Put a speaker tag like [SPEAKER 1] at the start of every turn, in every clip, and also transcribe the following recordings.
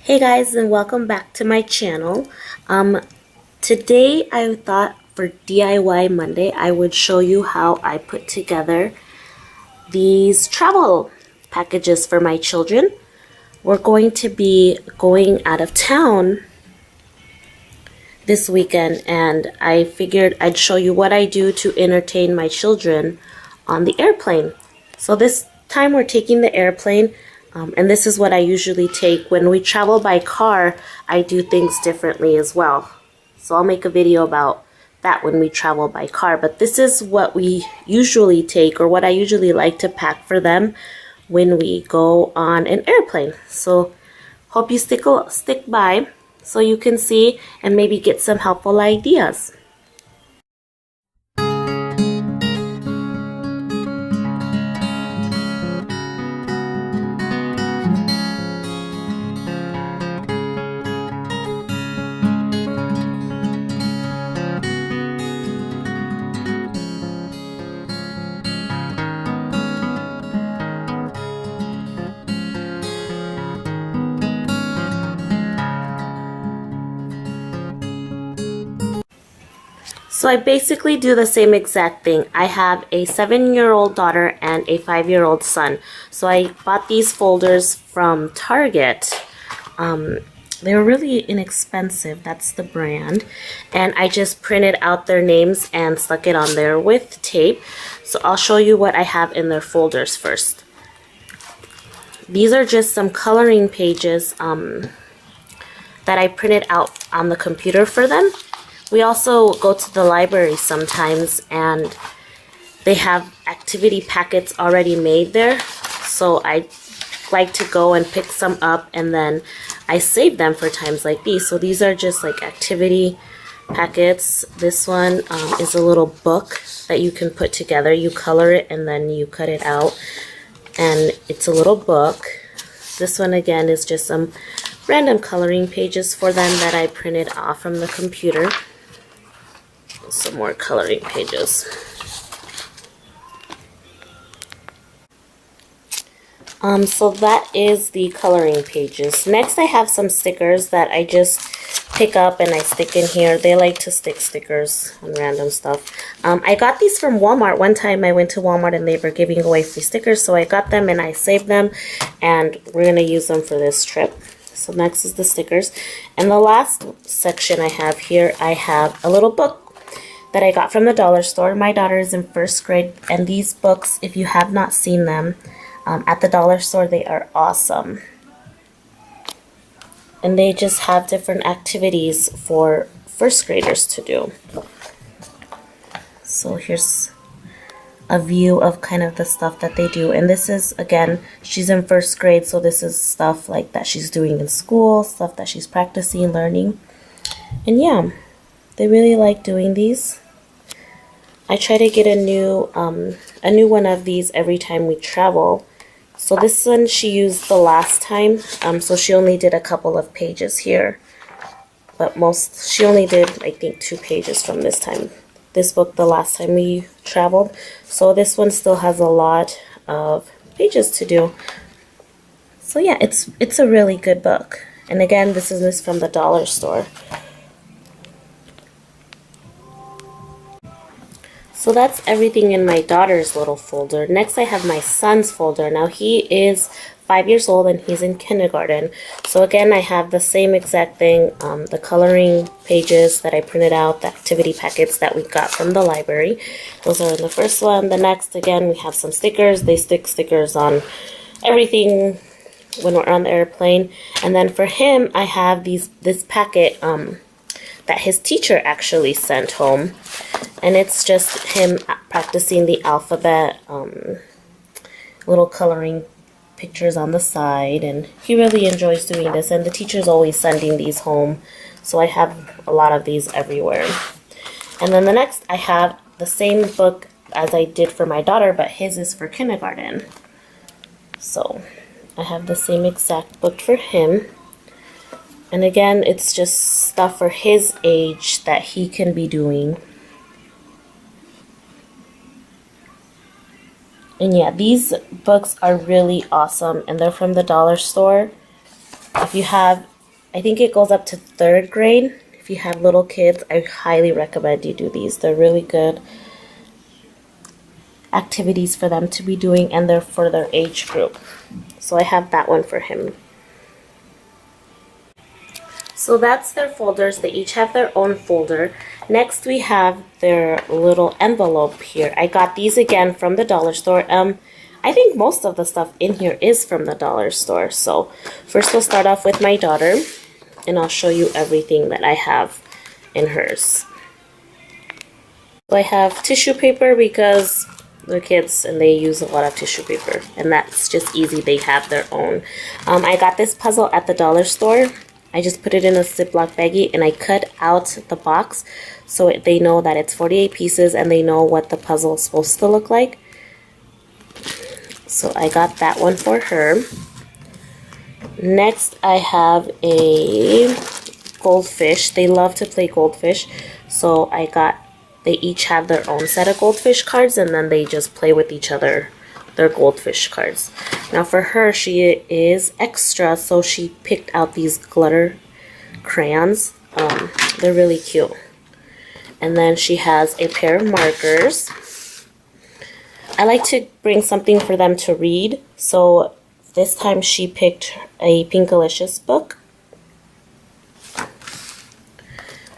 [SPEAKER 1] Hey guys, and welcome back to my channel. Today I thought for DIY Monday I would show you how I put together these travel packages for my children. We're going to be going out of town this weekend, and I figured I'd show you what I do to entertain my children on the airplane. So this time we're taking the airplane. And this is what I usually take. When we travel by car, I do things differently as well. So I'll make a video about that when we travel by car. But this is what we usually take, or what I usually like to pack for them when we go on an airplane. So hope you stick by so you can see and maybe get some helpful ideas. So I basically do the same exact thing. I have a 7-year-old daughter and a 5-year-old son. So I bought these folders from Target. They were really inexpensive. That's the brand. And I just printed out their names and stuck it on there with tape. So I'll show you what I have in their folders first. These are just some coloring pages that I printed out on the computer for them. We also go to the library sometimes, and they have activity packets already made there. So I like to go and pick some up, and then I save them for times like these. So these are just like activity packets. This one is a little book that you can put together. You color it and then you cut it out, and it's a little book. This one again is just some random coloring pages for them that I printed off from the computer. Some more coloring pages. So that is the coloring pages. Next I have some stickers that I just pick up and I stick in here. They like to stick stickers on random stuff. I got these from Walmart. One time I went to Walmart and they were giving away free stickers, so I got them and I saved them, and we're going to use them for this trip. So next is the stickers. And the last section I have here, I have a little book that I got from the dollar store. My daughter is in first grade, and these books, if you have not seen them at the dollar store, they are awesome. And they just have different activities for first graders to do. So here's a view of kind of the stuff that they do. And this is, again, she's in first grade, so this is stuff like that she's doing in school, stuff that she's practicing, learning. And yeah, they really like doing these. I try to get a new one of these every time we travel. So this one she used the last time, so she only did a couple of pages here. But she only did, I think, 2 pages from this book the last time we traveled. So this one still has a lot of pages to do. So yeah, it's a really good book. And again, this is from the dollar store. So that's everything in my daughter's little folder. Next I have my son's folder. Now he is 5 years old and he's in kindergarten. So again, I have the same exact thing, the coloring pages that I printed out, the activity packets that we got from the library. Those are in the first one. The next, again, we have some stickers. They stick stickers on everything when we're on the airplane. And then for him, I have this packet that his teacher actually sent home. And it's just him practicing the alphabet, little coloring pictures on the side, and he really enjoys doing this, and the teacher's always sending these home, so I have a lot of these everywhere. And then the next, I have the same book as I did for my daughter, but his is for kindergarten. So I have the same exact book for him. And again, it's just stuff for his age that he can be doing. And yeah, these books are really awesome, and they're from the dollar store. If you have I think it goes up to 3rd grade. If you have little kids, I highly recommend you do these. They're really good activities for them to be doing, and they're for their age group. So I have that one for him. So that's their folders. They each have their own folder. Next we have their little envelope here. I got these again from the dollar store. I think most of the stuff in here is from the dollar store. So first we'll start off with my daughter, and I'll show you everything that I have in hers. So I have tissue paper because they're kids and they use a lot of tissue paper, and that's just easy. They have their own. I got this puzzle at the dollar store. I just put it in a Ziploc baggie and I cut out the box so they know that it's 48 pieces and they know what the puzzle is supposed to look like. So I got that one for her. Next I have a goldfish. They love to play goldfish, so they each have their own set of goldfish cards, and then they just play with each other, their goldfish cards. Now for her, she is extra, so she picked out these glitter crayons. They're really cute. And then she has a pair of markers. I like to bring something for them to read, so this time she picked a Pinkalicious book.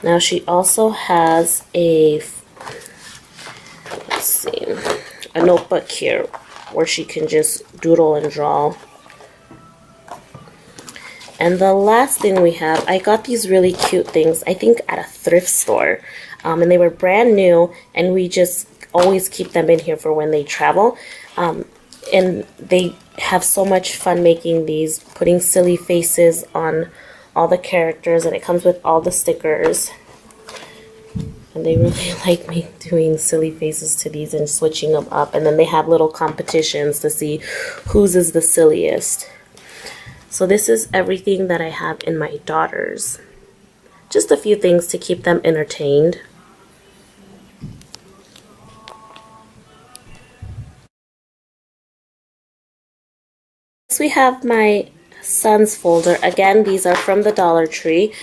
[SPEAKER 1] Now she also has a notebook here where she can just doodle and draw. And the last thing we have, I got these really cute things, I think at a thrift store. And they were brand new, and we just always keep them in here for when they travel. And they have so much fun making these, putting silly faces on all the characters, and it comes with all the stickers. And they really like me doing silly faces to these and switching them up. And then they have little competitions to see whose is the silliest. So this is everything that I have in my daughters. Just a few things to keep them entertained. Next we have my son's folder. Again, these are from the Dollar Tree,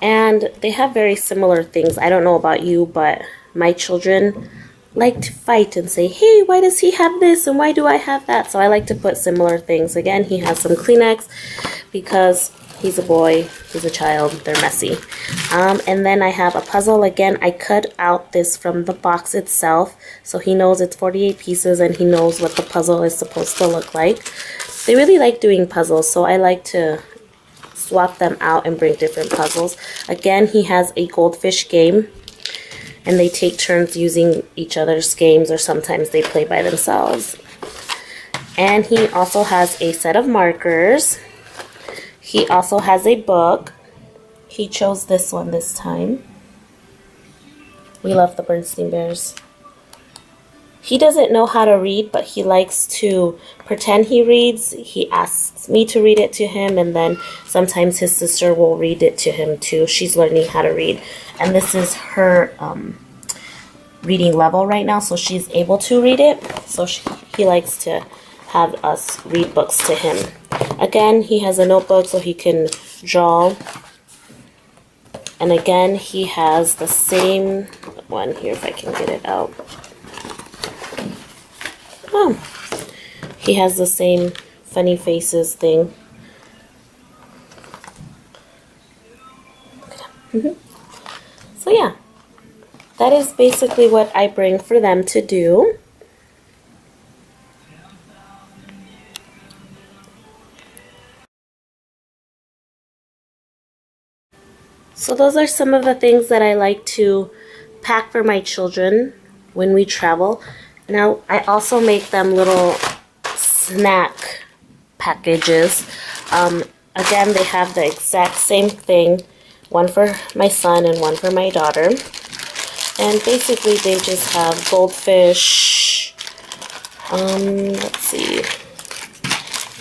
[SPEAKER 1] and they have very similar things. I don't know about you, but my children like to fight and say, hey, why does he have this and why do I have that? So I like to put similar things. Again, he has some Kleenex because he's a boy, he's a child, they're messy. And then I have a puzzle. Again, I cut out this from the box itself, so he knows it's 48 pieces and he knows what the puzzle is supposed to look like. They really like doing puzzles, so I like to swap them out and bring different puzzles. Again, he has a goldfish game, and they take turns using each other's games, or sometimes they play by themselves. And he also has a set of markers. He also has a book. He chose this one this time. We love the Bernstein Bears. He doesn't know how to read, but he likes to pretend he reads. He asks me to read it to him, and then sometimes his sister will read it to him too. She's learning how to read. And this is her reading level right now, so she's able to read it. So he likes to have us read books to him. Again, he has a notebook so he can draw. And again, he has the same one here, if I can get it out. Oh, he has the same funny faces thing. So yeah, that is basically what I bring for them to do. So those are some of the things that I like to pack for my children when we travel. Now, I also make them little snack packages. Again, they have the exact same thing, one for my son and one for my daughter. And basically, they just have goldfish, let's see,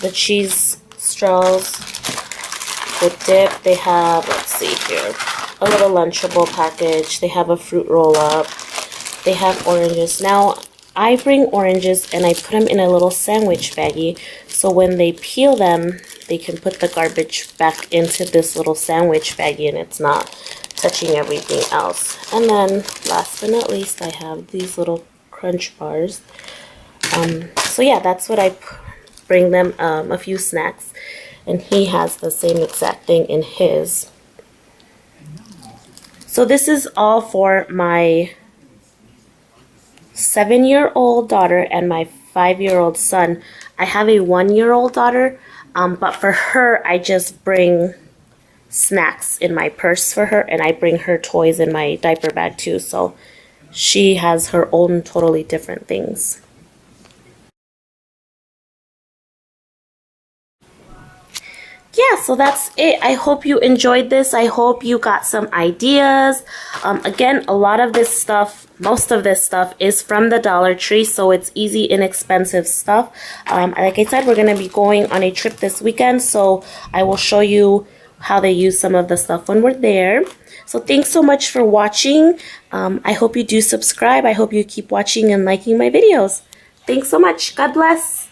[SPEAKER 1] the cheese straws, the dip. They have, let's see here, a little Lunchable package. They have a fruit roll-up. They have oranges. Now, I bring oranges and I put them in a little sandwich baggie, so when they peel them, they can put the garbage back into this little sandwich baggie and it's not touching everything else. And then last but not least, I have these little crunch bars. So yeah, that's what I bring them, a few snacks. And he has the same exact thing in his. So this is all for my 7-year-old daughter and my 5-year-old son. I have a 1-year-old daughter, but for her, I just bring snacks in my purse for her, and I bring her toys in my diaper bag too. So she has her own totally different things. Yeah, so that's it. I hope you enjoyed this. I hope you got some ideas. Again, a lot of this stuff, most of this stuff is from the Dollar Tree, so it's easy, inexpensive stuff. Like I said, we're going to be going on a trip this weekend, so I will show you how they use some of the stuff when we're there. So thanks so much for watching. I hope you do subscribe. I hope you keep watching and liking my videos. Thanks so much. God bless.